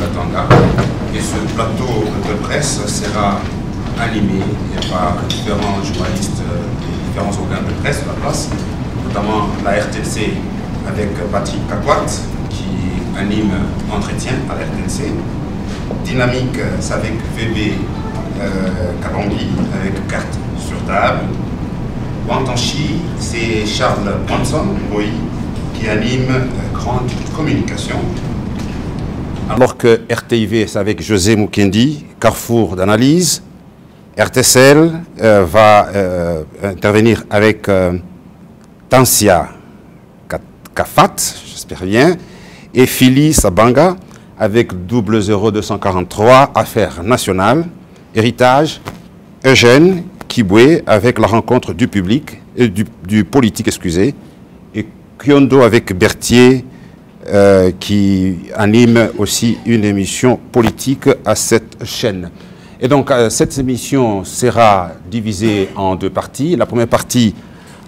Katanga. Et ce plateau de presse sera animé par différents journalistes et différents organes de presse de la place, notamment la RTNC avec Patrick Kakwat qui anime entretien à la RTNC. Dynamique, c'est avec VB Kabangi avec carte sur table. Wantanchi, c'est Charles Branson qui anime grande communication. Alors que RTIV, c'est avec José Mukendi, Carrefour d'analyse. RTCL va intervenir avec Tansia Kafat, j'espère bien, et Philly Sabanga avec 00243, Affaires nationales, Héritage, Eugène Kibwe avec la rencontre du public, du politique, excusez, et Kyondo avec Berthier qui anime aussi une émission politique à cette chaîne. Et donc cette émission sera divisée en deux parties. La première partie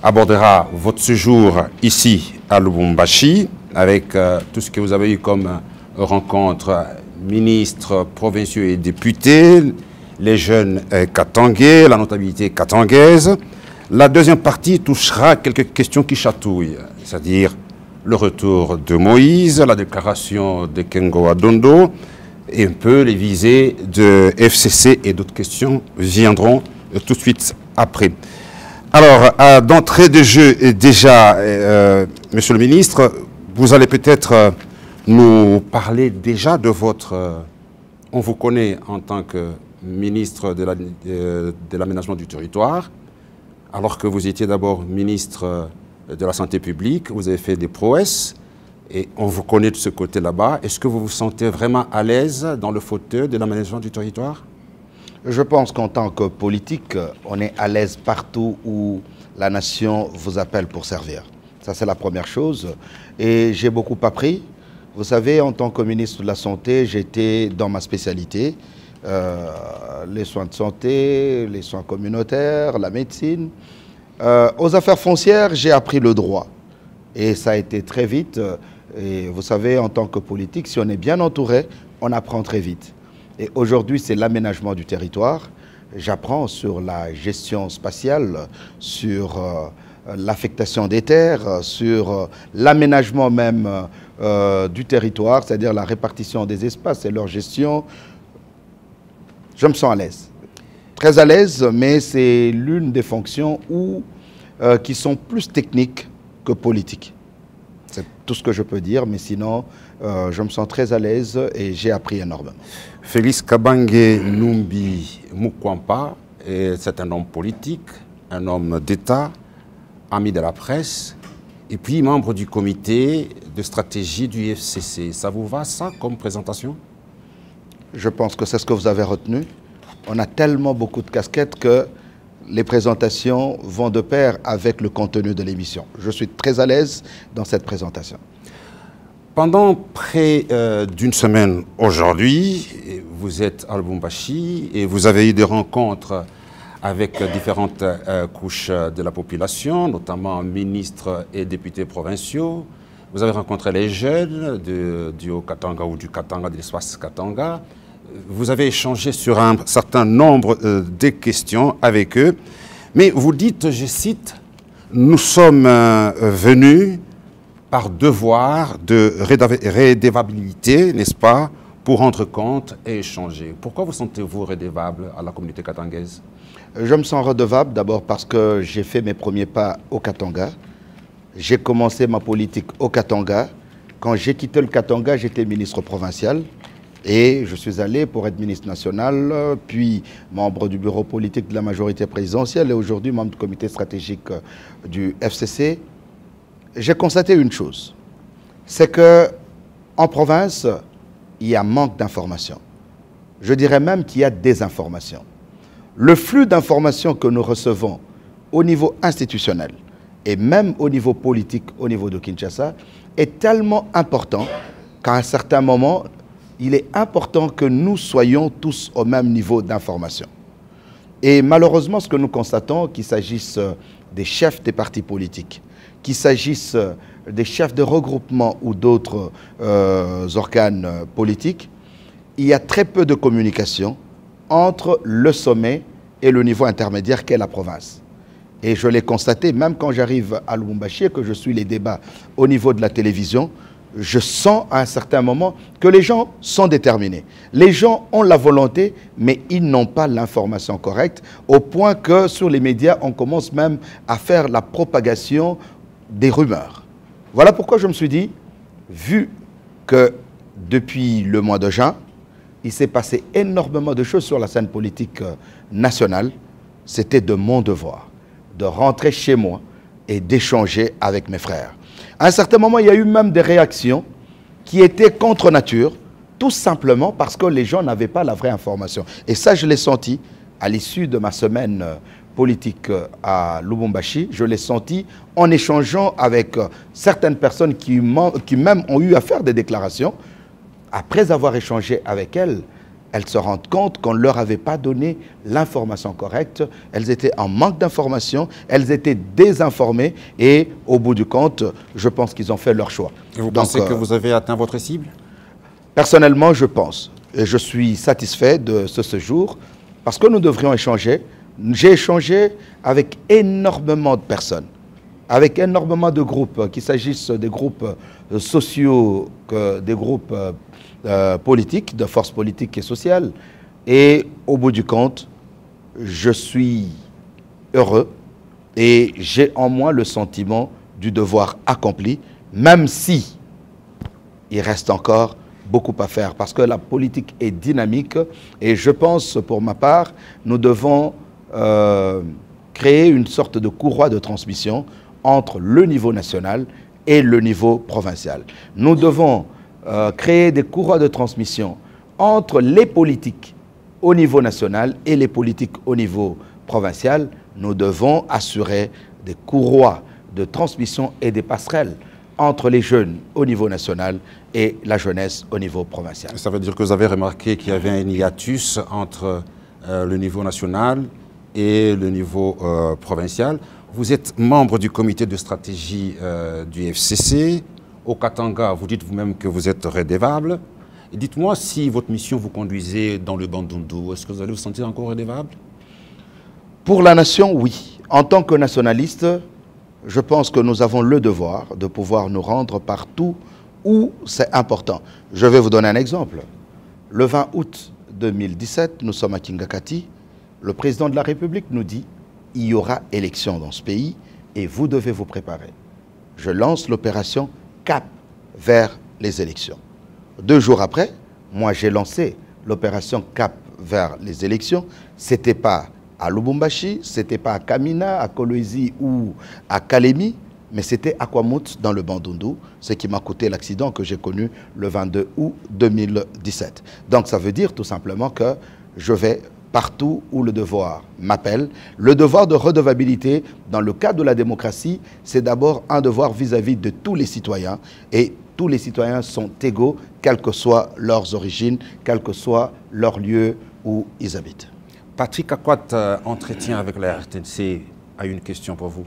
abordera votre séjour ici à Lubumbashi avec tout ce que vous avez eu comme rencontres ministres, provinciaux et députés, les jeunes katangais, la notabilité katangaise. La deuxième partie touchera quelques questions qui chatouillent, c'est-à-dire le retour de Moïse, la déclaration de Kengo Adondo, et un peu les visées de FCC et d'autres questions viendront tout de suite après. Alors, d'entrée de jeu, déjà, Monsieur le ministre, vous allez peut-être nous parler déjà de votre... on vous connaît en tant que ministre de l'aménagement du territoire, alors que vous étiez d'abord ministre de la santé publique, vous avez fait des prouesses, et on vous connaît de ce côté là-bas. Est-ce que vous vous sentez vraiment à l'aise dans le fauteuil de l'aménagement du territoire? Je pense qu'en tant que politique, on est à l'aise partout où la nation vous appelle pour servir. Ça, c'est la première chose. Et j'ai beaucoup appris. Vous savez, en tant que ministre de la Santé, j'étais dans ma spécialité, les soins de santé, les soins communautaires, la médecine. Aux affaires foncières, j'ai appris le droit. Et ça a été très vite. Et vous savez, en tant que politique, si on est bien entouré, on apprend très vite. Et aujourd'hui, c'est l'aménagement du territoire. J'apprends sur la gestion spatiale, sur l'affectation des terres, sur l'aménagement même du territoire, c'est-à-dire la répartition des espaces et leur gestion. Je me sens à l'aise. Très à l'aise, mais c'est l'une des fonctions qui sont plus techniques que politiques. C'est tout ce que je peux dire, mais sinon, je me sens très à l'aise et j'ai appris énormément. Félix Kabange Numbi Mukwampa, c'est un homme politique, un homme d'État, ami de la presse, et puis membre du comité de stratégie du FCC. Ça vous va, ça, comme présentation? Je pense que c'est ce que vous avez retenu. On a tellement beaucoup de casquettes que les présentations vont de pair avec le contenu de l'émission. Je suis très à l'aise dans cette présentation. Pendant près d'une semaine aujourd'hui, vous êtes à Lubumbashi et vous avez eu des rencontres avec différentes couches de la population, notamment ministres et députés provinciaux. Vous avez rencontré les jeunes du Haut-Katanga ou du Katanga, de l'espace Katanga. Vous avez échangé sur un certain nombre de questions avec eux. Mais vous dites, je cite, « Nous sommes venus par devoir de rédévabilité, n'est-ce pas, pour rendre compte et échanger. » Pourquoi vous sentez-vous rédévable à la communauté katangaise? Je me sens redevable d'abord parce que j'ai fait mes premiers pas au Katanga. J'ai commencé ma politique au Katanga. Quand j'ai quitté le Katanga, j'étais ministre provincial. Et je suis allé pour être ministre national, puis membre du bureau politique de la majorité présidentielle et aujourd'hui membre du comité stratégique du FCC. J'ai constaté une chose, c'est qu'en province, il y a manque d'informations. Je dirais même qu'il y a désinformation. Le flux d'informations que nous recevons au niveau institutionnel et même au niveau politique, au niveau de Kinshasa, est tellement important qu'à un certain moment, il est important que nous soyons tous au même niveau d'information. Et malheureusement, ce que nous constatons, qu'il s'agisse des chefs des partis politiques, qu'il s'agisse des chefs de regroupement ou d'autres organes politiques, il y a très peu de communication entre le sommet et le niveau intermédiaire qu'est la province. Et je l'ai constaté, même quand j'arrive à Lubumbashi et que je suis les débats au niveau de la télévision, je sens à un certain moment que les gens sont déterminés. Les gens ont la volonté, mais ils n'ont pas l'information correcte, au point que sur les médias, on commence même à faire la propagation des rumeurs. Voilà pourquoi je me suis dit, vu que depuis le mois de juin, il s'est passé énormément de choses sur la scène politique nationale, c'était de mon devoir de rentrer chez moi et d'échanger avec mes frères. À un certain moment, il y a eu même des réactions qui étaient contre nature, tout simplement parce que les gens n'avaient pas la vraie information. Et ça, je l'ai senti à l'issue de ma semaine politique à Lubumbashi. Je l'ai senti en échangeant avec certaines personnes qui même ont eu à faire des déclarations. Après avoir échangé avec elles, elles se rendent compte qu'on ne leur avait pas donné l'information correcte. Elles étaient en manque d'information, elles étaient désinformées et au bout du compte, je pense qu'ils ont fait leur choix. Et vous pensez que vous avez atteint votre cible? Personnellement, je pense. Et je suis satisfait de ce séjour parce que nous devrions échanger. J'ai échangé avec énormément de personnes, avec énormément de groupes, qu'il s'agisse des groupes sociaux, que des groupes politiques, de forces politiques et sociales. Et au bout du compte, je suis heureux et j'ai en moi le sentiment du devoir accompli, même si il reste encore beaucoup à faire, parce que la politique est dynamique et je pense, pour ma part, nous devons créer une sorte de courroie de transmission entre le niveau national et le niveau provincial. Nous devons créer des courroies de transmission entre les politiques au niveau national et les politiques au niveau provincial. Nous devons assurer des courroies de transmission et des passerelles entre les jeunes au niveau national et la jeunesse au niveau provincial. Ça veut dire que vous avez remarqué qu'il y avait un hiatus entre le niveau national et le niveau provincial. Vous êtes membre du comité de stratégie du FCC. Au Katanga, vous dites vous-même que vous êtes redevable. Dites-moi si votre mission vous conduisait dans le Bandundu, est-ce que vous allez vous sentir encore redevable? Pour la nation, oui. En tant que nationaliste, je pense que nous avons le devoir de pouvoir nous rendre partout où c'est important. Je vais vous donner un exemple. Le 20 août 2017, nous sommes à Kingakati. Le président de la République nous dit « Il y aura élection dans ce pays et vous devez vous préparer ». Je lance l'opération Cap vers les élections. 2 jours après, moi j'ai lancé l'opération Cap vers les élections. Ce n'était pas à Lubumbashi, ce n'était pas à Kamina, à Kolwezi ou à Kalemi, mais c'était à Kwamut dans le Bandundu, ce qui m'a coûté l'accident que j'ai connu le 22 août 2017. Donc ça veut dire tout simplement que je vais partout où le devoir m'appelle. Le devoir de redevabilité dans le cadre de la démocratie, c'est d'abord un devoir vis-à-vis de tous les citoyens. Et tous les citoyens sont égaux, quelles que soient leurs origines, quel que soit leur lieu où ils habitent. Patrick Akwat, entretien avec la RTNC, a une question pour vous.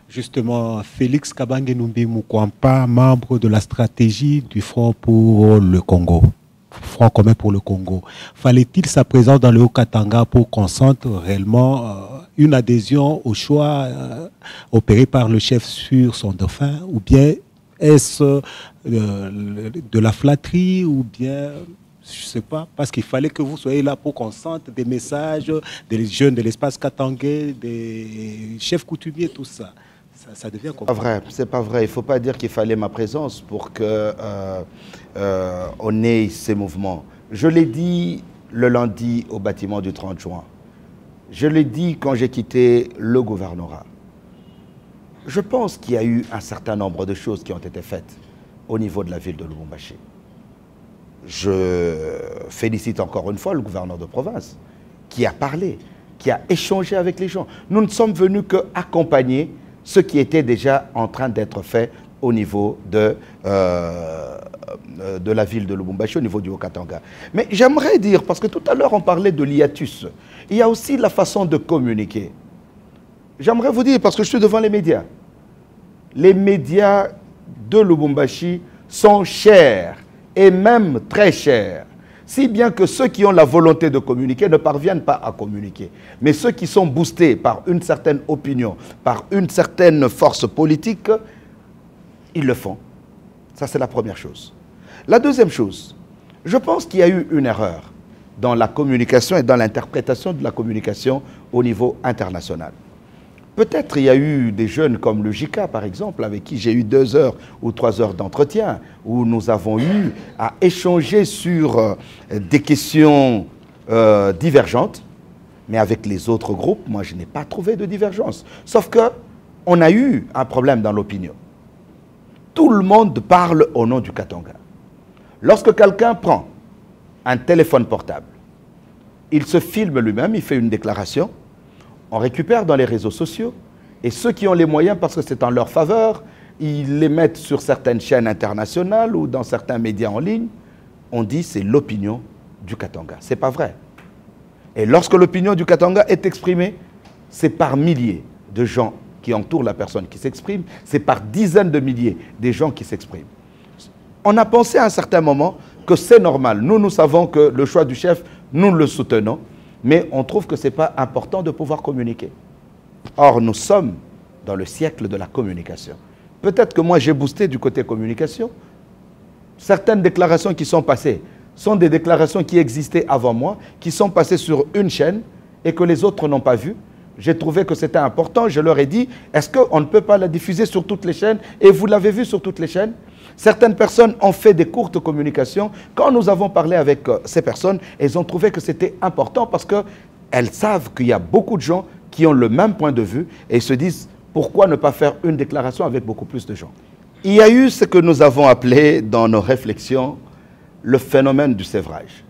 Justement, Félix Kabange Numbi Mukwampa, membre de la stratégie du Front pour le Congo. Front commun pour le Congo. Fallait-il sa présence dans le Haut-Katanga pour qu'on sente réellement une adhésion au choix opéré par le chef sur son dauphin, ou bien est-ce de la flatterie, ou bien, je ne sais pas, parce qu'il fallait que vous soyez là pour qu'on sente des messages des jeunes de l'espace katangais, des chefs coutumiers, tout ça. Ça devient compliqué. C'est pas vrai. Il ne faut pas dire qu'il fallait ma présence pour que on ait ces mouvements. Je l'ai dit le lundi au bâtiment du 30 juin. Je l'ai dit quand j'ai quitté le gouvernorat. Je pense qu'il y a eu un certain nombre de choses qui ont été faites au niveau de la ville de Lubumbashi. Je félicite encore une fois le gouverneur de province qui a parlé, qui a échangé avec les gens. Nous ne sommes venus qu'accompagner ce qui était déjà en train d'être fait au niveau de la ville de Lubumbashi, au niveau du Haut-Katanga. Mais j'aimerais dire, parce que tout à l'heure on parlait de l'hiatus, il y a aussi la façon de communiquer. J'aimerais vous dire, parce que je suis devant les médias de Lubumbashi sont chers, et même très chers. Si bien que ceux qui ont la volonté de communiquer ne parviennent pas à communiquer. Mais ceux qui sont boostés par une certaine opinion, par une certaine force politique, ils le font. Ça, c'est la première chose. La deuxième chose, je pense qu'il y a eu une erreur dans la communication et dans l'interprétation de la communication au niveau international. Peut-être il y a eu des jeunes comme le JICA, par exemple, avec qui j'ai eu 2 heures ou 3 heures d'entretien, où nous avons eu à échanger sur des questions divergentes, mais avec les autres groupes, moi je n'ai pas trouvé de divergence. Sauf qu'on a eu un problème dans l'opinion. Tout le monde parle au nom du Katanga. Lorsque quelqu'un prend un téléphone portable, il se filme lui-même, il fait une déclaration, on récupère dans les réseaux sociaux, et ceux qui ont les moyens, parce que c'est en leur faveur, ils les mettent sur certaines chaînes internationales ou dans certains médias en ligne. On dit c'est l'opinion du Katanga. Ce n'est pas vrai. Et lorsque l'opinion du Katanga est exprimée, c'est par milliers de gens qui entourent la personne qui s'exprime, c'est par dizaines de milliers des gens qui s'expriment. On a pensé à un certain moment que c'est normal. Nous savons que le choix du chef, nous le soutenons, mais on trouve que ce n'est pas important de pouvoir communiquer. Or, nous sommes dans le siècle de la communication. Peut-être que moi, j'ai boosté du côté communication. Certaines déclarations qui sont passées sont des déclarations qui existaient avant moi, qui sont passées sur une chaîne et que les autres n'ont pas vues. J'ai trouvé que c'était important. Je leur ai dit, est-ce qu'on ne peut pas la diffuser sur toutes les chaînes? Et vous l'avez vu sur toutes les chaînes. Certaines personnes ont fait des courtes communications. Quand nous avons parlé avec ces personnes, elles ont trouvé que c'était important parce qu'elles savent qu'il y a beaucoup de gens qui ont le même point de vue et se disent pourquoi ne pas faire une déclaration avec beaucoup plus de gens. Il y a eu ce que nous avons appelé dans nos réflexions le phénomène du sévrage.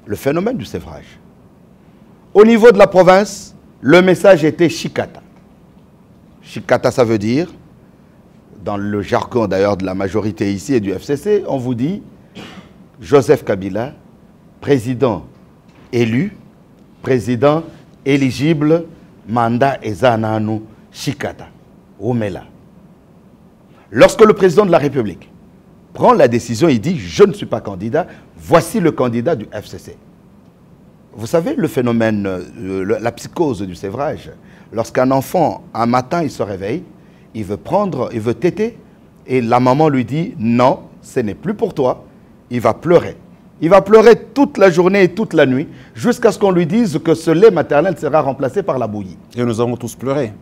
Le phénomène du sévrage. Au niveau de la province, le message était Chikata. Chikata, ça veut dire, dans le jargon d'ailleurs de la majorité ici et du FCC, on vous dit Joseph Kabila, président élu, président éligible, mandat ezananu Chikata, Omela. Lorsque le président de la République prend la décision, il dit « Je ne suis pas candidat, voici le candidat du FCC ». Vous savez le phénomène, la psychose du sévrage. Lorsqu'un enfant, un matin, il se réveille, il veut téter, et la maman lui dit « Non, ce n'est plus pour toi », il va pleurer. Il va pleurer toute la journée et toute la nuit, jusqu'à ce qu'on lui dise que ce lait maternel sera remplacé par la bouillie. Et nous avons tous pleuré.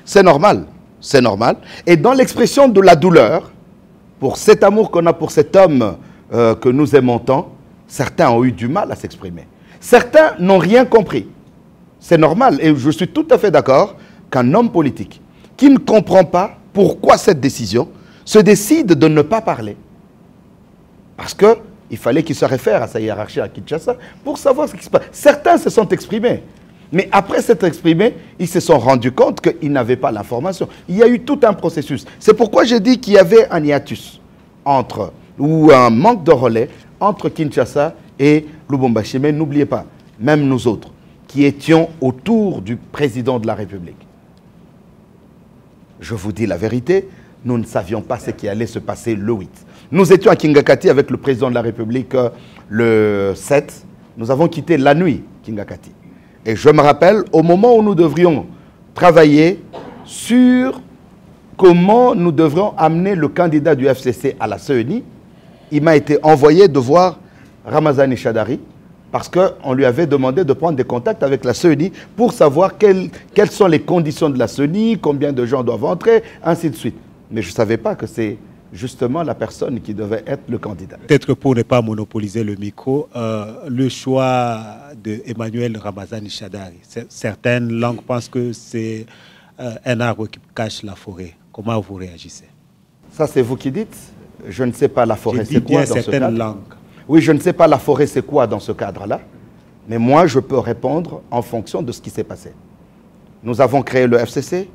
C'est normal, c'est normal. Et dans l'expression de la douleur, pour cet amour qu'on a pour cet homme que nous aimons tant, certains ont eu du mal à s'exprimer. Certains n'ont rien compris. C'est normal, et je suis tout à fait d'accord qu'un homme politique qui ne comprend pas pourquoi cette décision se décide de ne pas parler. Parce qu'il fallait qu'il se réfère à sa hiérarchie à Kinshasa pour savoir ce qui se passe. Certains se sont exprimés. Mais après s'être exprimés, ils se sont rendus compte qu'ils n'avaient pas l'information. Il y a eu tout un processus. C'est pourquoi j'ai dit qu'il y avait un hiatus ou un manque de relais entre Kinshasa et Lubumbashi. Mais n'oubliez pas, même nous autres, qui étions autour du président de la République, je vous dis la vérité, nous ne savions pas ce qui allait se passer le 8. Nous étions à Kingakati avec le président de la République le 7. Nous avons quitté la nuit Kingakati. Et je me rappelle, au moment où nous devrions travailler sur comment nous devrions amener le candidat du FCC à la CENI, il m'a été envoyé de voir Ramazani Chadari, parce qu'on lui avait demandé de prendre des contacts avec la CENI pour savoir quelles sont les conditions de la CENI, combien de gens doivent entrer, ainsi de suite. Mais je ne savais pas que c'est justement la personne qui devait être le candidat. Peut-être pour ne pas monopoliser le micro, le choix d'Emmanuel Ramazani Chadari. Certaines langues pensent que c'est un arbre qui cache la forêt. Comment vous réagissez? Ça, c'est vous qui dites. Je ne sais pas la forêt, c'est quoi dans ce cadre. Langues. Oui, je ne sais pas la forêt, c'est quoi dans ce cadre-là. Mais moi, je peux répondre en fonction de ce qui s'est passé. Nous avons créé le FCC.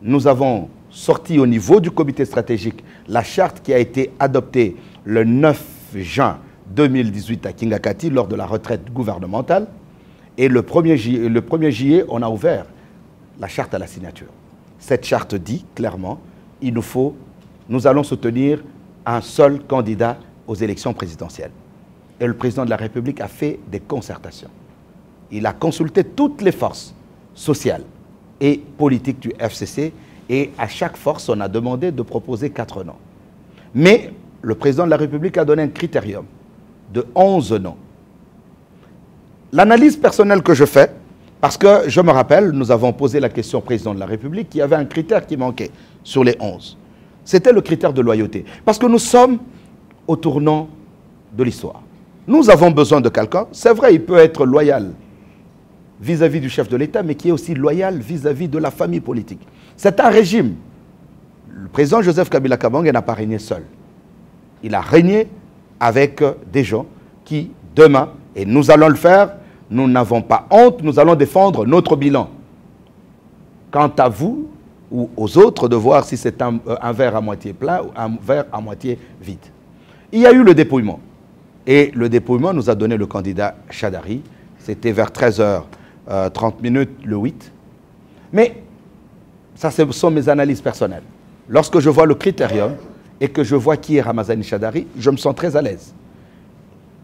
Nous avons sorti au niveau du comité stratégique la charte qui a été adoptée le 9 juin 2018 à Kingakati lors de la retraite gouvernementale. Et le 1er juillet, on a ouvert la charte à la signature. Cette charte dit clairement, nous allons soutenir un seul candidat aux élections présidentielles. et le président de la République a fait des concertations. Il a consulté toutes les forces sociales et politiques du FCC et à chaque force, on a demandé de proposer 4 noms. Mais le président de la République a donné un critérium de 11 noms. L'analyse personnelle que je fais, parce que je me rappelle, nous avons posé la question au président de la République, il y avait un critère qui manquait sur les 11. C'était le critère de loyauté. Parce que nous sommes au tournant de l'histoire. Nous avons besoin de quelqu'un, c'est vrai, il peut être loyal vis-à-vis du chef de l'État, mais qui est aussi loyal vis-à-vis de la famille politique. C'est un régime. Le président Joseph Kabila Kabange n'a pas régné seul. Il a régné avec des gens qui, demain, et nous allons le faire, nous n'avons pas honte, nous allons défendre notre bilan. Quant à vous ou aux autres de voir si c'est un verre à moitié plein ou un verre à moitié vide. Il y a eu le dépouillement. Et le dépouillement nous a donné le candidat Chadari. C'était vers 13h30 le 8. Mais ça, ce sont mes analyses personnelles. Lorsque je vois le critérium et que je vois qui est Ramazani Chadari, je me sens très à l'aise.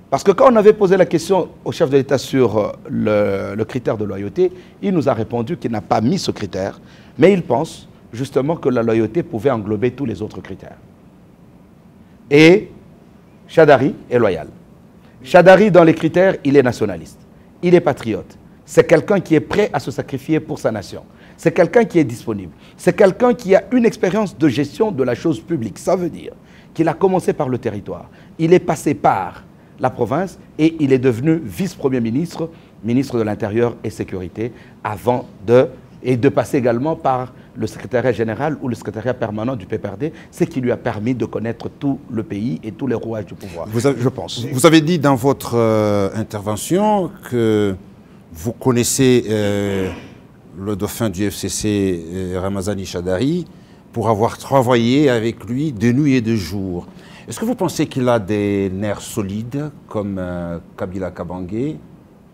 Parce que quand on avait posé la question au chef de l'État sur le critère de loyauté, il nous a répondu qu'il n'a pas mis ce critère, mais il pense justement que la loyauté pouvait englober tous les autres critères. Et Chadari est loyal. Chadari, dans les critères, il est nationaliste. Il est patriote. C'est quelqu'un qui est prêt à se sacrifier pour sa nation. C'est quelqu'un qui est disponible. C'est quelqu'un qui a une expérience de gestion de la chose publique. Ça veut dire qu'il a commencé par le territoire. Il est passé par la province et il est devenu vice-premier ministre, ministre de l'Intérieur et Sécurité, avant de passer également par le secrétariat général ou le secrétariat permanent du PPRD, ce qui lui a permis de connaître tout le pays et tous les rouages du pouvoir, je pense. Vous avez dit dans votre intervention que vous connaissez le dauphin du FCC, Ramazani Chadari, pour avoir travaillé avec lui de nuit et de jour. Est-ce que vous pensez qu'il a des nerfs solides comme Kabila Kabange?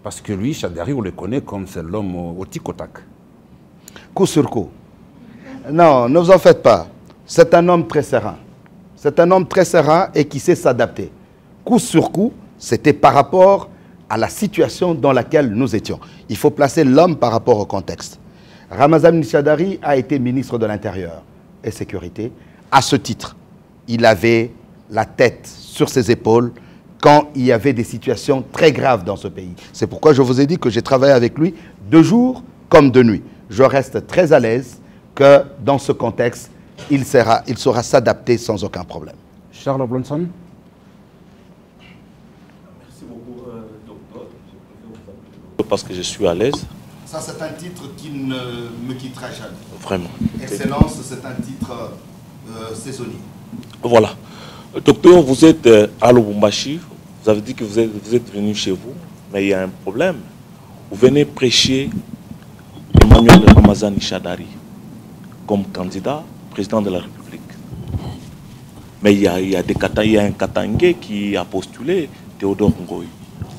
Parce que lui, Chadari, on le connaît comme c'est l'homme au tic-au-tac. Coup sur coup. Non, ne vous en faites pas. C'est un homme très serein. C'est un homme très serein et qui sait s'adapter. Coup sur coup, c'était par rapport à la situation dans laquelle nous étions. Il faut placer l'homme par rapport au contexte. Ramazani Chadari a été ministre de l'Intérieur et Sécurité. À ce titre, il avait la tête sur ses épaules quand il y avait des situations très graves dans ce pays. C'est pourquoi je vous ai dit que j'ai travaillé avec lui de jour comme de nuit. Je reste très à l'aise que dans ce contexte, il saura s'adapter sans aucun problème. Charles Oblonson. Merci beaucoup, docteur. Parce que je suis à l'aise. Ça, c'est un titre qui ne me quittera jamais. Vraiment. Excellence, c'est un titre saisonnier. Voilà. Docteur, vous êtes à Lubumbashi. Vous avez dit que vous êtes venu chez vous, mais il y a un problème. Vous venez prêcher Emmanuel Ramazani Chadari comme candidat président de la République. Mais il y a un Katangé qui a postulé, Théodore Ngoï.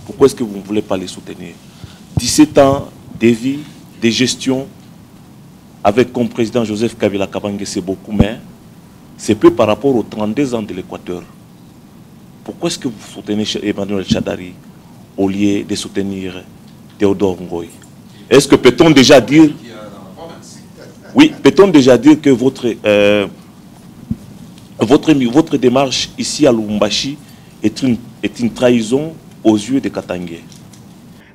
Pourquoi est-ce que vous ne voulez pas les soutenir? 17 ans de vie, de gestion, avec comme président Joseph Kabila Kabange, c'est beaucoup, mais c'est peu par rapport aux 32 ans de l'Équateur. Pourquoi est-ce que vous soutenez Emmanuel Chadari au lieu de soutenir Théodore Ngoï? Est-ce que peut-on déjà dire... Oui, peut-on déjà dire que votre démarche ici à Lubumbashi est une trahison aux yeux des Katangais?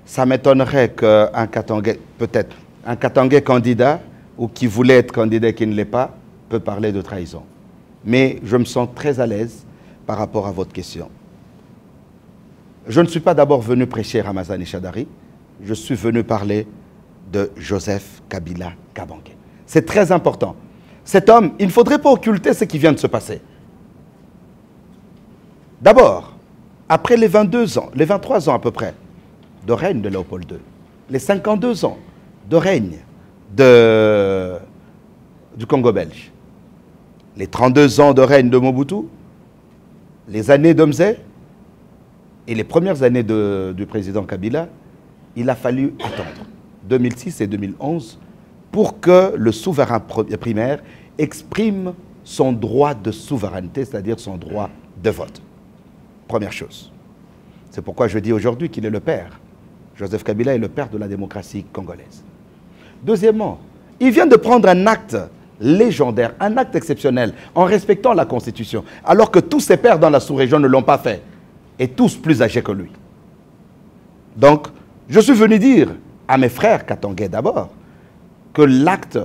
Ça m'étonnerait qu'un Katangais, peut-être, un Katangais candidat ou qui voulait être candidat et qui ne l'est pas, peut parler de trahison. Mais je me sens très à l'aise par rapport à votre question. Je ne suis pas d'abord venu prêcher Ramazani Chadari, je suis venu parler de Joseph Kabila Kabange. C'est très important. Cet homme, il ne faudrait pas occulter ce qui vient de se passer. D'abord, après les 22 ans, les 23 ans à peu près, de règne de Léopold II, les 52 ans de règne du Congo belge, les 32 ans de règne de Mobutu, les années d'Omzé et les premières années du président Kabila, il a fallu attendre 2006 et 2011 pour que le souverain primaire exprime son droit de souveraineté, c'est-à-dire son droit de vote. Première chose. C'est pourquoi je dis aujourd'hui qu'il est le père. Joseph Kabila est le père de la démocratie congolaise. Deuxièmement, il vient de prendre un acte légendaire, un acte exceptionnel, en respectant la Constitution, alors que tous ses pères dans la sous-région ne l'ont pas fait, et tous plus âgés que lui. Donc, je suis venu dire à mes frères katangais d'abord que l'acte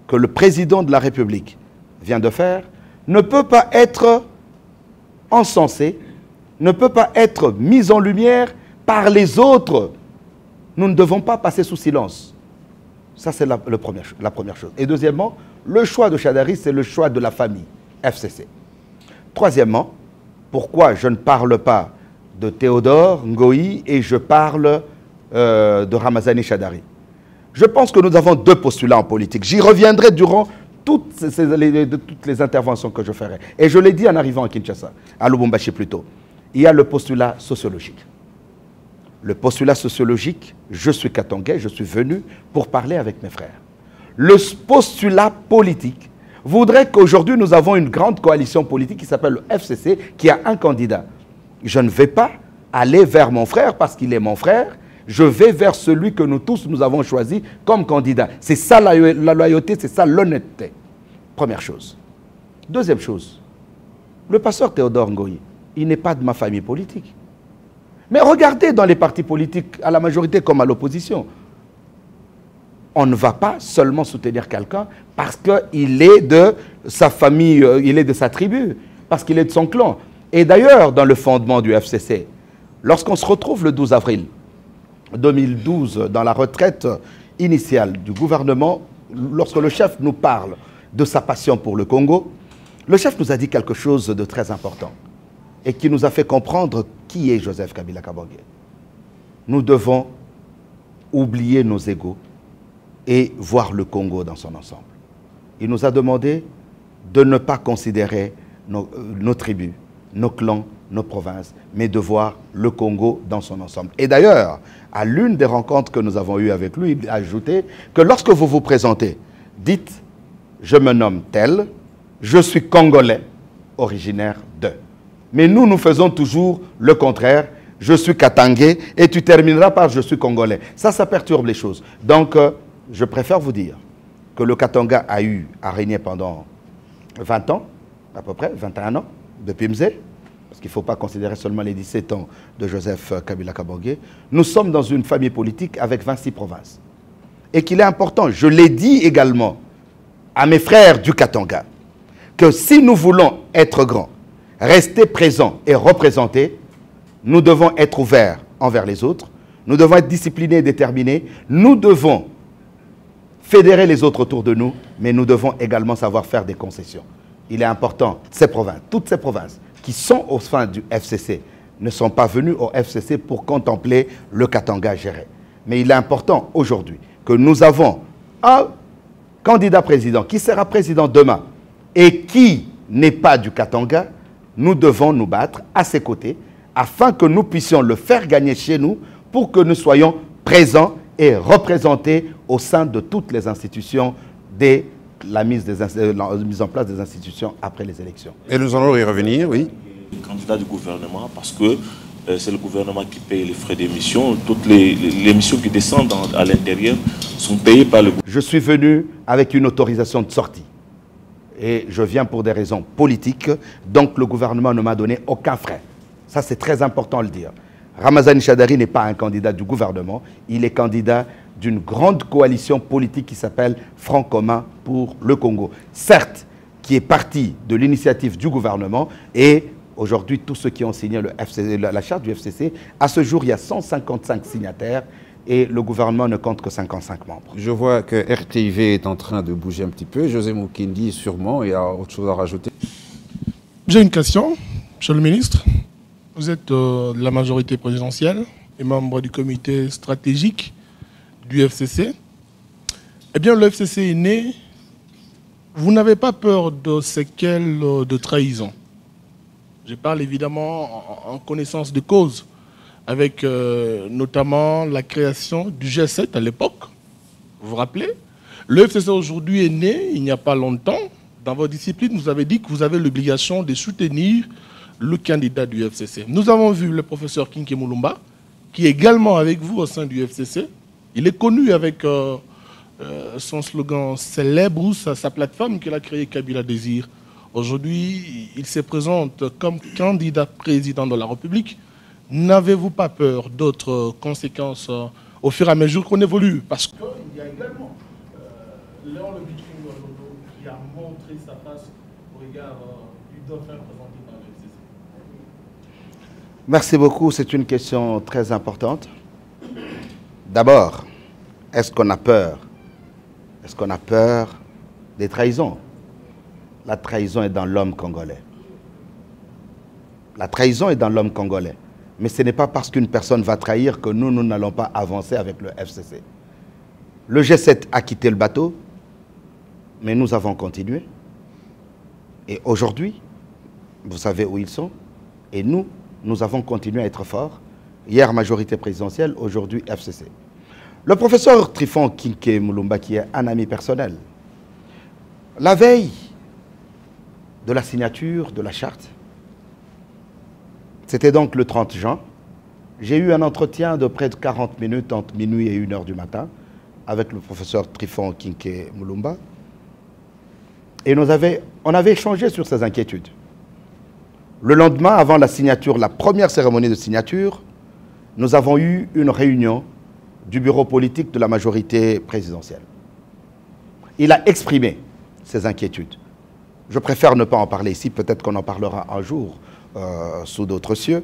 que le président de la République vient de faire ne peut pas être encensé, ne peut pas être mis en lumière par les autres. Nous ne devons pas passer sous silence. Ça, c'est la première chose. Et deuxièmement, le choix de Shadary, c'est le choix de la famille FCC. Troisièmement, pourquoi je ne parle pas de Théodore Ngoï et je parle de Ramazani Shadary? Je pense que nous avons deux postulats en politique. J'y reviendrai durant toutes les interventions que je ferai. Et je l'ai dit en arrivant à Kinshasa, à Lubumbashi plutôt. Il y a le postulat sociologique. Le postulat sociologique, je suis katangais, je suis venu pour parler avec mes frères. Le postulat politique voudrait qu'aujourd'hui nous avons une grande coalition politique qui s'appelle le FCC, qui a un candidat. Je ne vais pas aller vers mon frère parce qu'il est mon frère, je vais vers celui que nous tous nous avons choisi comme candidat. C'est ça la loyauté, c'est ça l'honnêteté. Première chose. Deuxième chose, le pasteur Théodore Ngoï, il n'est pas de ma famille politique. Mais regardez dans les partis politiques, à la majorité comme à l'opposition, on ne va pas seulement soutenir quelqu'un parce qu'il est de sa famille, il est de sa tribu, parce qu'il est de son clan. Et d'ailleurs, dans le fondement du FCC, lorsqu'on se retrouve le 12 avril 2012, dans la retraite initiale du gouvernement, lorsque le chef nous parle de sa passion pour le Congo, le chef nous a dit quelque chose de très important et qui nous a fait comprendre qui est Joseph Kabila Kabange. Nous devons oublier nos égos et voir le Congo dans son ensemble. Il nous a demandé de ne pas considérer nos tribus, nos clans, nos provinces, mais de voir le Congo dans son ensemble. Et d'ailleurs, à l'une des rencontres que nous avons eues avec lui, il a ajouté que lorsque vous vous présentez, dites « Je me nomme tel, je suis congolais, originaire de ». Mais nous, nous faisons toujours le contraire. Je suis katangais et tu termineras par je suis congolais. Ça perturbe les choses. Donc, je préfère vous dire que le Katanga a régné pendant 20 ans, à peu près, 21 ans, depuis Mzé, parce qu'il ne faut pas considérer seulement les 17 ans de Joseph Kabila Kabange. Nous sommes dans une famille politique avec 26 provinces. Et qu'il est important, je l'ai dit également à mes frères du Katanga, que si nous voulons être grands, rester présents et représentés, nous devons être ouverts envers les autres, nous devons être disciplinés et déterminés, nous devons fédérer les autres autour de nous, mais nous devons également savoir faire des concessions. Il est important, ces provinces, toutes ces provinces qui sont au sein du FCC, ne sont pas venues au FCC pour contempler le Katanga géré. Mais il est important aujourd'hui que nous avons un candidat président qui sera président demain et qui n'est pas du Katanga. Nous devons nous battre à ses côtés afin que nous puissions le faire gagner chez nous pour que nous soyons présents et représentés au sein de toutes les institutions dès la mise en place des institutions après les élections. Et nous allons y revenir, oui. Candidat du gouvernement, parce que c'est le gouvernement qui paye les frais d'émission. Toutes les missions qui descendent à l'intérieur sont payées par le gouvernement. Je suis venu avec une autorisation de sortie. Et je viens pour des raisons politiques, donc le gouvernement ne m'a donné aucun frais. Ça, c'est très important de le dire. Ramazani Shadary n'est pas un candidat du gouvernement, il est candidat d'une grande coalition politique qui s'appelle Front commun pour le Congo. Certes, qui est partie de l'initiative du gouvernement et aujourd'hui, tous ceux qui ont signé la charte du FCC, à ce jour, il y a 155 signataires et le gouvernement ne compte que 55 membres. Je vois que RTIV est en train de bouger un petit peu. José Moukindi, sûrement, il y a autre chose à rajouter. J'ai une question, monsieur le ministre. Vous êtes de la majorité présidentielle et membre du comité stratégique du FCC. Eh bien, le FCC est né. Vous n'avez pas peur de séquelles de trahison? Je parle évidemment en connaissance de cause, avec notamment la création du G7 à l'époque. Vous vous rappelez? Le FCC aujourd'hui est né il n'y a pas longtemps. Dans votre discipline, vous avez dit que vous avez l'obligation de soutenir le candidat du FCC. Nous avons vu le professeur Kinké Moulumba, qui est également avec vous au sein du FCC. Il est connu avec son slogan célèbre ou sa plateforme qu'il a créée, Kabila Désir. Aujourd'hui, il se présente comme candidat président de la République. N'avez-vous pas peur d'autres conséquences au fur et à mesure qu'on évolue? Parce qu'il y a également Léon Lebitring qui a montré sa face au regard du dauphin présenté par le FCC. Merci beaucoup, c'est une question très importante. D'abord, est-ce qu'on a peur? Est-ce qu'on a peur des trahisons? La trahison est dans l'homme congolais. La trahison est dans l'homme congolais. Mais ce n'est pas parce qu'une personne va trahir que nous n'allons pas avancer avec le FCC. Le G7 a quitté le bateau, mais nous avons continué. Et aujourd'hui, vous savez où ils sont. Et nous avons continué à être forts. Hier, majorité présidentielle, aujourd'hui, FCC. Le professeur Trifon Kinké Moulumba, qui est un ami personnel, la veille de la signature de la charte, c'était donc le 30 juin, j'ai eu un entretien de près de 40 minutes entre minuit et 1h du matin avec le professeur Trifon Kinké Moulumba. Et on avait échangé sur ces inquiétudes. Le lendemain, avant la signature, la première cérémonie de signature, nous avons eu une réunion du bureau politique de la majorité présidentielle. Il a exprimé ses inquiétudes. Je préfère ne pas en parler ici, peut-être qu'on en parlera un jour sous d'autres cieux.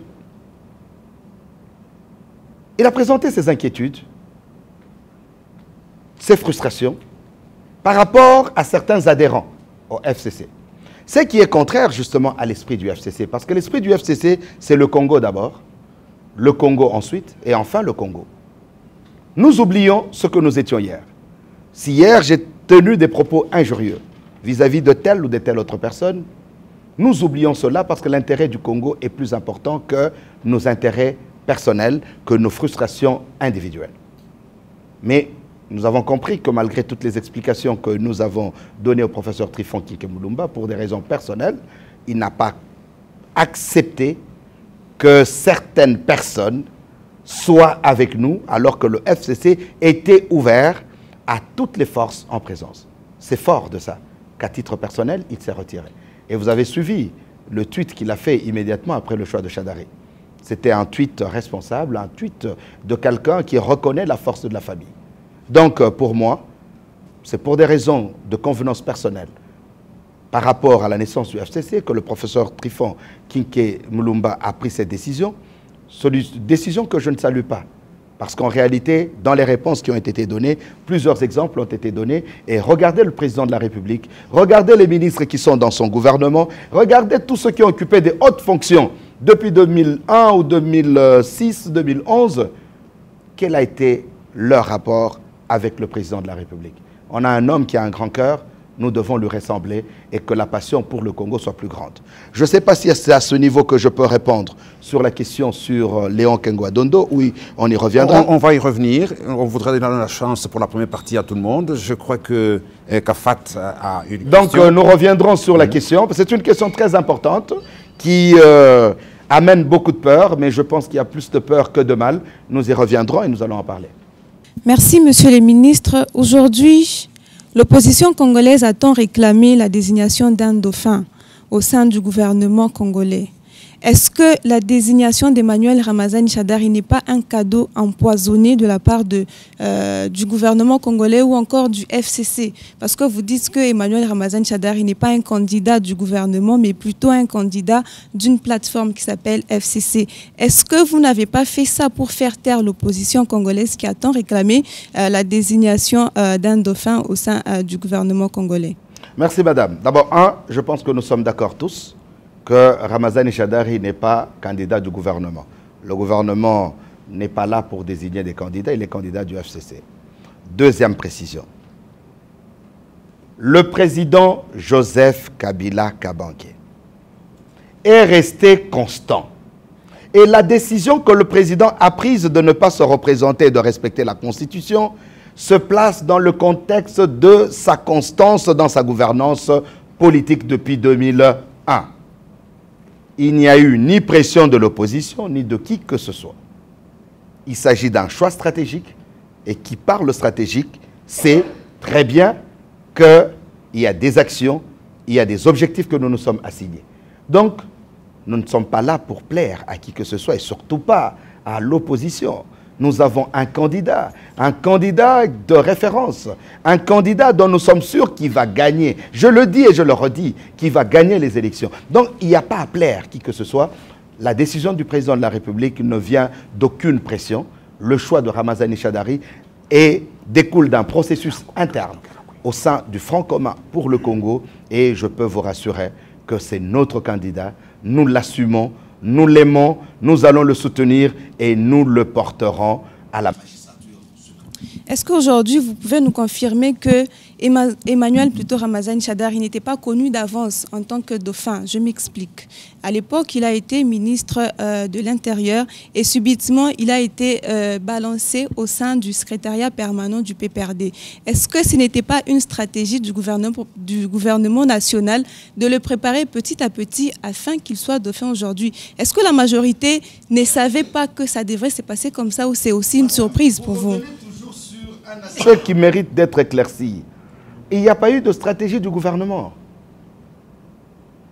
Il a présenté ses inquiétudes, ses frustrations par rapport à certains adhérents au FCC. Ce qui est contraire justement à l'esprit du FCC, parce que l'esprit du FCC, c'est le Congo d'abord, le Congo ensuite, et enfin le Congo. Nous oublions ce que nous étions hier. Si hier j'ai tenu des propos injurieux vis-à-vis de telle ou de telle autre personne, nous oublions cela parce que l'intérêt du Congo est plus important que nos intérêts personnels, que nos frustrations individuelles. Mais nous avons compris que malgré toutes les explications que nous avons données au professeur Trifon Kinké Moulumba, pour des raisons personnelles, il n'a pas accepté que certaines personnes soient avec nous alors que le FCC était ouvert à toutes les forces en présence. C'est fort de ça qu'à titre personnel, il s'est retiré. Et vous avez suivi le tweet qu'il a fait immédiatement après le choix de Chadari. C'était un tweet responsable, un tweet de quelqu'un qui reconnaît la force de la famille. Donc, pour moi, c'est pour des raisons de convenance personnelle par rapport à la naissance du FCC que le professeur Trifon Kinké Moulumba a pris cette décision. Décision que je ne salue pas. Parce qu'en réalité, dans les réponses qui ont été données, plusieurs exemples ont été donnés. Et regardez le président de la République, regardez les ministres qui sont dans son gouvernement, regardez tous ceux qui ont occupé des hautes fonctions depuis 2001 ou 2006, 2011. Quel a été leur rapport avec le président de la République? On a un homme qui a un grand cœur, nous devons lui ressembler et que la passion pour le Congo soit plus grande. Je ne sais pas si c'est à ce niveau que je peux répondre sur la question sur Léon Kengwa Dondo. Oui, on y reviendra. On va y revenir. On voudrait donner la chance pour la première partie à tout le monde. Je crois que Kafat a une question. Donc nous reviendrons sur la question. C'est une question très importante qui amène beaucoup de peur, mais je pense qu'il y a plus de peur que de mal. Nous y reviendrons et nous allons en parler. Merci, monsieur le ministre. Aujourd'hui, l'opposition congolaise a tant réclamé la désignation d'un dauphin au sein du gouvernement congolais. Est-ce que la désignation d'Emmanuel Ramazani Shadari n'est pas un cadeau empoisonné de la part du gouvernement congolais ou encore du FCC? Parce que vous dites que Emmanuel Ramazani Shadari n'est pas un candidat du gouvernement, mais plutôt un candidat d'une plateforme qui s'appelle FCC. Est-ce que vous n'avez pas fait ça pour faire taire l'opposition congolaise qui a tant réclamé la désignation d'un dauphin au sein du gouvernement congolais? Merci madame. D'abord, je pense que nous sommes d'accord tous que Ramazani Shadari n'est pas candidat du gouvernement. Le gouvernement n'est pas là pour désigner des candidats, il est candidat du FCC. Deuxième précision. Le président Joseph Kabila Kabange est resté constant. Et la décision que le président a prise de ne pas se représenter et de respecter la Constitution se place dans le contexte de sa constance dans sa gouvernance politique depuis 2001. il n'y a eu ni pression de l'opposition, ni de qui que ce soit. Il s'agit d'un choix stratégique, et qui parle stratégique, c'est très bien qu'il y a des actions, il y a des objectifs que nous nous sommes assignés. Donc, nous ne sommes pas là pour plaire à qui que ce soit, et surtout pas à l'opposition. Nous avons un candidat de référence, un candidat dont nous sommes sûrs qu'il va gagner. Je le dis et je le redis, qu'il va gagner les élections. Donc, il n'y a pas à plaire qui que ce soit. La décision du président de la République ne vient d'aucune pression. Le choix de Ramazani Shadari découle d'un processus interne au sein du Front commun pour le Congo. Et je peux vous rassurer que c'est notre candidat. Nous l'assumons. Nous l'aimons, nous allons le soutenir et nous le porterons à la magistrature. Est-ce qu'aujourd'hui, vous pouvez nous confirmer que Emmanuel Ramazani Shadari n'était pas connu d'avance en tant que dauphin? Je m'explique. À l'époque, il a été ministre de l'Intérieur et subitement, il a été balancé au sein du secrétariat permanent du PPRD. Est-ce que ce n'était pas une stratégie du gouvernement national de le préparer petit à petit afin qu'il soit dauphin aujourd'hui? Est-ce que la majorité ne savait pas que ça devrait se passer comme ça ou c'est aussi une surprise pour vous? Ceux qui méritent d'être éclaircis. Il n'y a pas eu de stratégie du gouvernement.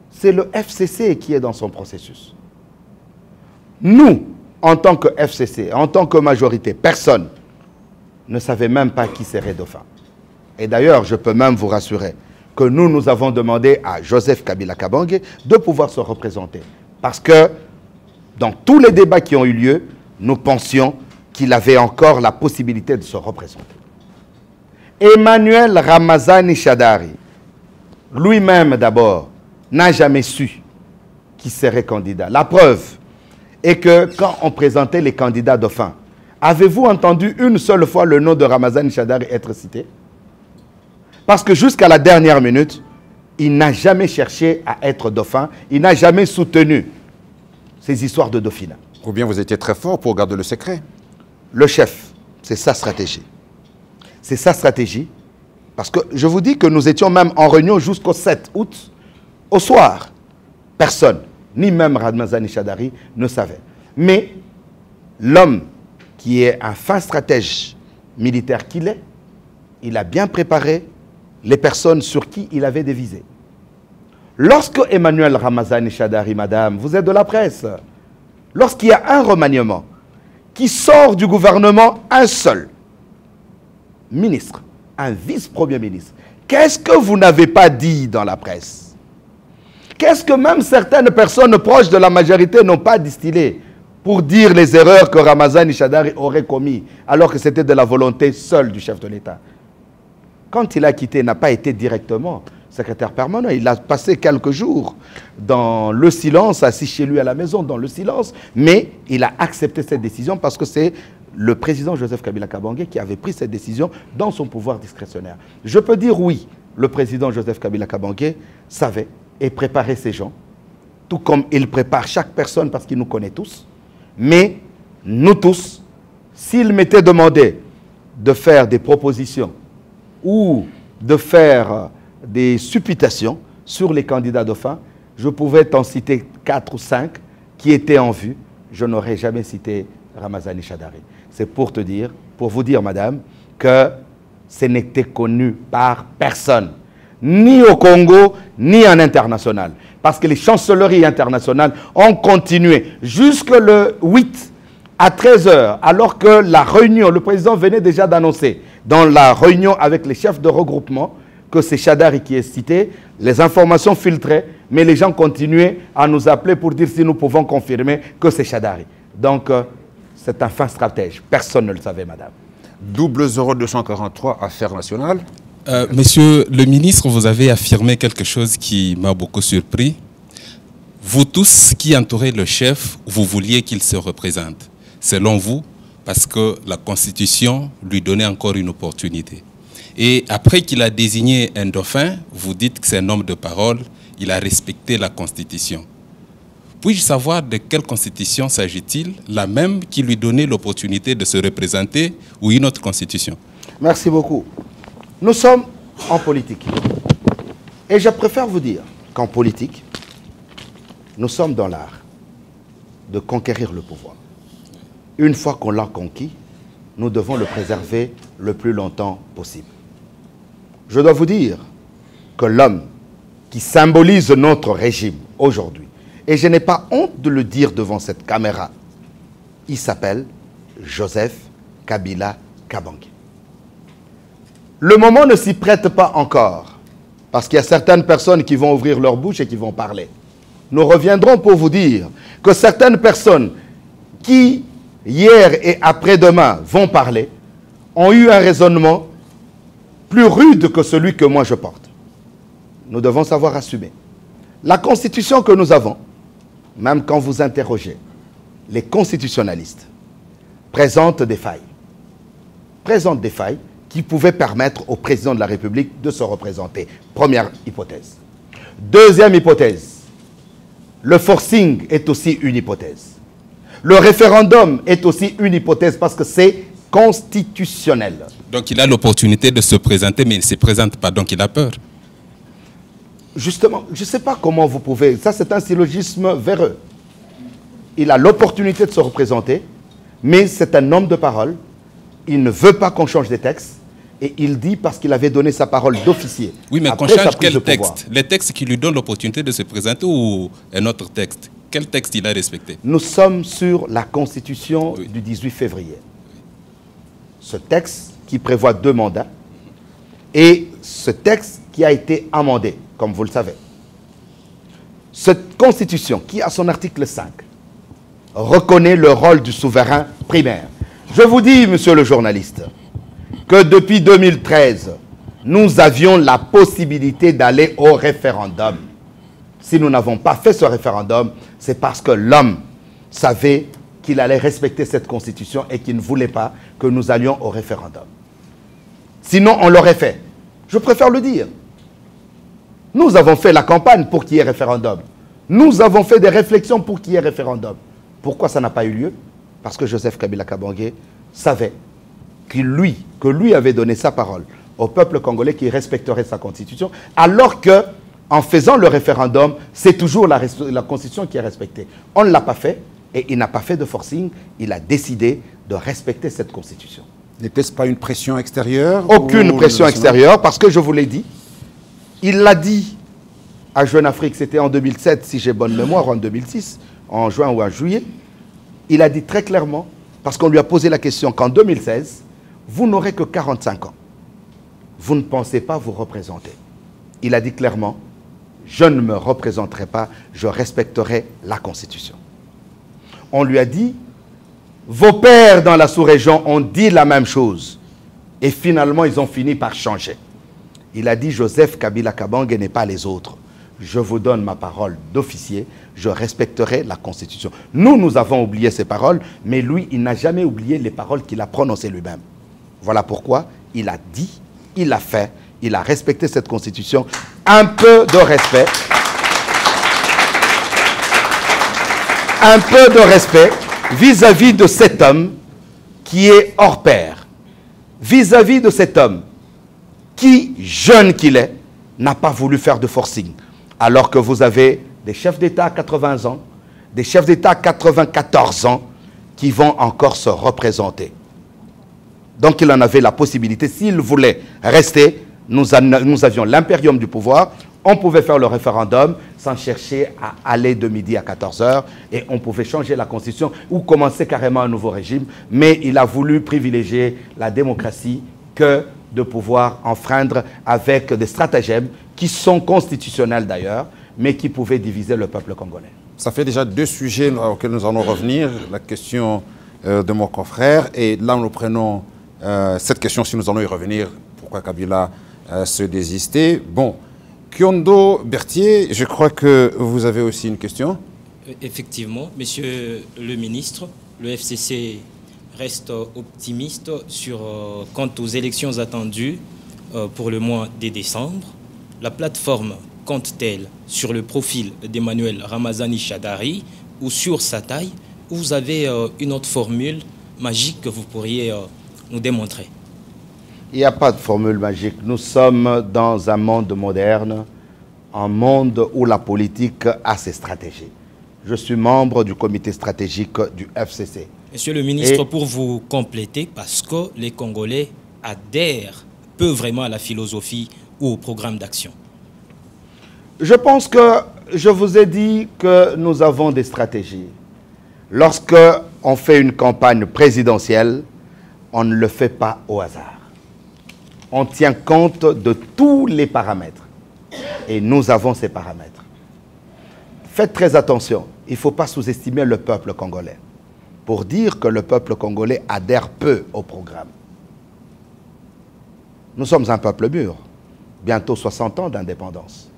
C'est le FCC qui est dans son processus. Nous, en tant que FCC, en tant que majorité, personne ne savait même pas qui serait dauphin. Et d'ailleurs, je peux même vous rassurer que nous avons demandé à Joseph Kabila Kabange de pouvoir se représenter. Parce que dans tous les débats qui ont eu lieu, nous pensions qu'il avait encore la possibilité de se représenter. Emmanuel Ramazani Shadari, lui-même d'abord, n'a jamais su qui serait candidat. La preuve est que quand on présentait les candidats dauphins, avez-vous entendu une seule fois le nom de Ramazani Shadari être cité? Parce que jusqu'à la dernière minute, il n'a jamais cherché à être dauphin, il n'a jamais soutenu ces histoires de dauphinat. Ou bien vous étiez très fort pour garder le secret? Le chef, c'est sa stratégie. C'est sa stratégie. Parce que je vous dis que nous étions même en réunion jusqu'au 7 août. Au soir, personne, ni même Ramazani Shadari, ne savait. Mais l'homme qui est un fin stratège militaire qu'il est, il a bien préparé les personnes sur qui il avait des visées. Lorsque Emmanuel Ramazani Shadari, madame, vous êtes de la presse, lorsqu'il y a un remaniement qui sort du gouvernement, un seul ministre, un vice-premier ministre, qu'est-ce que vous n'avez pas dit dans la presse? Qu'est-ce que même certaines personnes proches de la majorité n'ont pas distillé pour dire les erreurs que Ramazani Shadari aurait commis, alors que c'était de la volonté seule du chef de l'État? Quand il a quitté, il n'a pas été directement secrétaire permanent. Il a passé quelques jours dans le silence, assis chez lui à la maison, dans le silence, mais il a accepté cette décision parce que c'est le président Joseph Kabila Kabange qui avait pris cette décision dans son pouvoir discrétionnaire. Je peux dire oui, le président Joseph Kabila Kabange savait et préparait ces gens, tout comme il prépare chaque personne parce qu'il nous connaît tous. Mais nous tous, s'il m'était demandé de faire des propositions ou de faire des supputations sur les candidats dauphins, je pouvais t'en citer 4 ou 5 qui étaient en vue. Je n'aurais jamais cité Ramazani Shadari. C'est pour te dire, pour vous dire, madame, que ce n'était connu par personne, ni au Congo, ni en international. Parce que les chancelleries internationales ont continué jusque le 8 à 13 h, alors que la réunion, le président venait déjà d'annoncer, dans la réunion avec les chefs de regroupement, que c'est Shadari qui est cité, les informations filtraient, mais les gens continuaient à nous appeler pour dire si nous pouvons confirmer que c'est Shadari. Donc, c'est un fin stratège. Personne ne le savait, madame. 0243, affaires nationales. Monsieur le ministre, vous avez affirmé quelque chose qui m'a beaucoup surpris. Vous tous qui entourez le chef, vous vouliez qu'il se représente. Selon vous, parce que la Constitution lui donnait encore une opportunité. Et après qu'il a désigné un dauphin, vous dites que c'est un homme de parole, il a respecté la Constitution. Puis-je savoir de quelle Constitution s'agit-il? La même qui lui donnait l'opportunité de se représenter ou une autre Constitution? Merci beaucoup. Nous sommes en politique. Et je préfère vous dire qu'en politique, Nous sommes dans l'art de conquérir le pouvoir. Une fois qu'on l'a conquis, nous devons le préserver le plus longtemps possible. Je dois vous dire que l'homme qui symbolise notre régime aujourd'hui, et je n'ai pas honte de le dire devant cette caméra, il s'appelle Joseph Kabila Kabange. Le moment ne s'y prête pas encore, parce qu'il y a certaines personnes qui vont ouvrir leur bouche et qui vont parler. Nous reviendrons pour vous dire que certaines personnes qui, hier et après-demain, vont parler, ont eu un raisonnement plus rude que celui que moi je porte. Nous devons savoir assumer. La constitution que nous avons, même quand vous interrogez les constitutionnalistes, présente des failles. Présente des failles qui pouvaient permettre au président de la République de se représenter. Première hypothèse. Deuxième hypothèse, le forcing est aussi une hypothèse. Le référendum est aussi une hypothèse parce que c'est constitutionnel. Donc il a l'opportunité de se présenter, mais il ne se présente pas, donc il a peur. Justement, je ne sais pas comment vous pouvez... Ça, c'est un syllogisme véreux. Il a l'opportunité de se représenter, mais c'est un homme de parole. Il ne veut pas qu'on change des textes. Et il dit parce qu'il avait donné sa parole d'officier. Oui, mais qu'on change quel texte? Les textes qui lui donnent l'opportunité de se présenter ou un autre texte? Quel texte il a respecté? Nous sommes sur la Constitution du 18 février. Ce texte qui prévoit 2 mandats et ce texte qui a été amendé, comme vous le savez. Cette Constitution qui, à son article 5, reconnaît le rôle du souverain primaire. Je vous dis, monsieur le journaliste, que depuis 2013, nous avions la possibilité d'aller au référendum. Si nous n'avons pas fait ce référendum, c'est parce que l'homme savait qu'il allait respecter cette constitution et qu'il ne voulait pas que nous allions au référendum. Sinon, on l'aurait fait. Je préfère le dire. Nous avons fait la campagne pour qu'il y ait référendum. Nous avons fait des réflexions pour qu'il y ait référendum. Pourquoi ça n'a pas eu lieu? Parce que Joseph Kabila Kabange savait que lui avait donné sa parole au peuple congolais qui respecterait sa constitution, alors que, en faisant le référendum, c'est toujours la constitution qui est respectée. On ne l'a pas fait, et il n'a pas fait de forcing, il a décidé de respecter cette constitution. N'était-ce pas une pression extérieure? Aucune pression extérieure, parce que je vous l'ai dit, il l'a dit à Jeune Afrique, c'était en 2007, si j'ai bonne mémoire, en 2006, en juin ou en juillet, il a dit très clairement, parce qu'on lui a posé la question qu'en 2016, vous n'aurez que 45 ans. Vous ne pensez pas vous représenter. Il a dit clairement, je ne me représenterai pas, je respecterai la Constitution. On lui a dit, vos pères dans la sous-région ont dit la même chose. Et finalement, ils ont fini par changer. Il a dit, Joseph Kabila Kabange n'est pas les autres. Je vous donne ma parole d'officier, je respecterai la Constitution. Nous avons oublié ces paroles, mais lui, il n'a jamais oublié les paroles qu'il a prononcées lui-même. Voilà pourquoi il a dit, il a fait, il a respecté cette Constitution. Un peu de respect. Un peu de respect vis-à-vis de cet homme qui est hors pair. Vis-à-vis de cet homme qui, jeune qu'il est, n'a pas voulu faire de forcing. Alors que vous avez des chefs d'État à 80 ans, des chefs d'État à 94 ans qui vont encore se représenter. Donc il en avait la possibilité, s'il voulait rester, nous avions l'impérium du pouvoir, on pouvait faire le référendum sans chercher à aller de midi à 14 h et on pouvait changer la constitution ou commencer carrément un nouveau régime, mais il a voulu privilégier la démocratie que de pouvoir enfreindre avec des stratagèmes qui sont constitutionnels d'ailleurs, mais qui pouvaient diviser le peuple congolais. Ça fait déjà 2 sujets auxquels nous allons revenir, la question de mon confrère, et là nous prenons cette question, si nous allons y revenir, pourquoi Kabila se désistait. Bon, Kyondo Berthier, je crois que vous avez aussi une question. Effectivement, monsieur le ministre, le FCC reste optimiste quant aux élections attendues pour le mois de décembre. La plateforme compte-t-elle sur le profil d'Emmanuel Ramazani Shadari ou sur sa taille? Ou vous avez une autre formule magique que vous pourriez nous démontrer? Il n'y a pas de formule magique. Nous sommes dans un monde moderne, un monde où la politique a ses stratégies. je suis membre du comité stratégique du FCC. Monsieur le ministre, pour vous compléter, parce que les Congolais adhèrent peu vraiment à la philosophie ou au programme d'action. Je pense que je vous ai dit que nous avons des stratégies. Lorsque on fait une campagne présidentielle, on ne le fait pas au hasard. On tient compte de tous les paramètres. Et nous avons ces paramètres. Faites très attention, il ne faut pas sous-estimer le peuple congolais. Pour dire que le peuple congolais adhère peu au programme. Nous sommes un peuple mûr, bientôt 60 ans d'indépendance.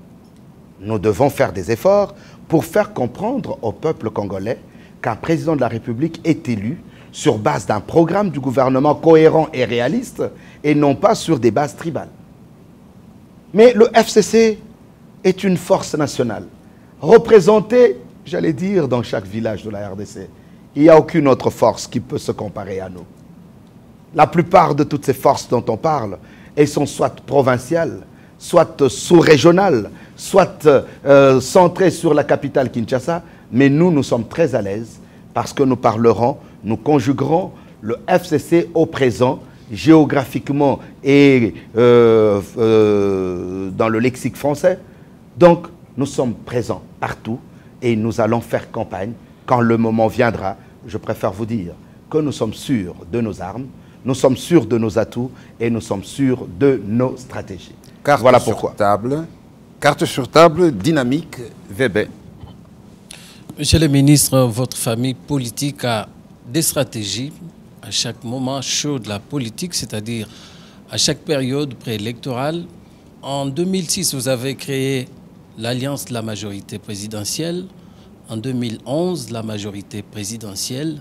Nous devons faire des efforts pour faire comprendre au peuple congolais qu'un président de la République est élu sur base d'un programme du gouvernement cohérent et réaliste et non pas sur des bases tribales. Mais le FCC est une force nationale, représentée, j'allais dire, dans chaque village de la RDC. Il n'y a aucune autre force qui peut se comparer à nous. La plupart de toutes ces forces dont on parle, elles sont soit provinciales, soit sous-régionales, soit centrées sur la capitale Kinshasa, mais nous sommes très à l'aise parce que nous parlerons, nous conjuguerons le FCC au présent, géographiquement et dans le lexique français. Donc, nous sommes présents partout et nous allons faire campagne quand le moment viendra. Je préfère vous dire que nous sommes sûrs de nos armes, nous sommes sûrs de nos atouts et nous sommes sûrs de nos stratégies. Voilà pourquoi. Carte sur table, dynamique, VB. Monsieur le ministre, votre famille politique a des stratégies à chaque moment chaud de la politique, c'est-à-dire à chaque période préélectorale. En 2006, vous avez créé l'Alliance de la majorité présidentielle. En 2011, la majorité présidentielle.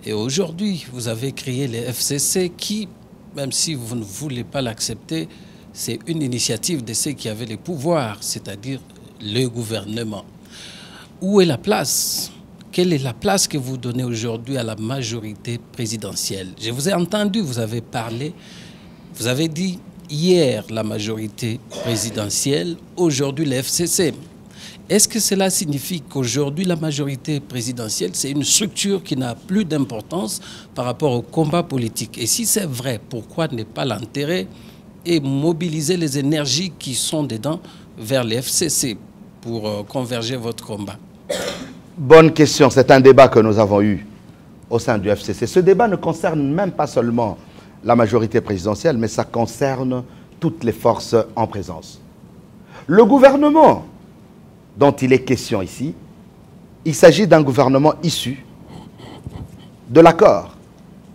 Et aujourd'hui, vous avez créé les FCC qui, même si vous ne voulez pas l'accepter, c'est une initiative de ceux qui avaient les pouvoirs, c'est-à-dire le gouvernement. Où est la place? Quelle est la place que vous donnez aujourd'hui à la majorité présidentielle? Je vous ai entendu, vous avez parlé, vous avez dit hier la majorité présidentielle, aujourd'hui le FCC. Est-ce que cela signifie qu'aujourd'hui la majorité présidentielle, c'est une structure qui n'a plus d'importance par rapport au combat politique? Et si c'est vrai, pourquoi ne pas l'enterrer et mobiliser les énergies qui sont dedans vers les FCC pour converger votre combat? Bonne question, c'est un débat que nous avons eu au sein du FCC. Ce débat ne concerne même pas seulement la majorité présidentielle, mais ça concerne toutes les forces en présence. Le gouvernement dont il est question ici, il s'agit d'un gouvernement issu de l'accord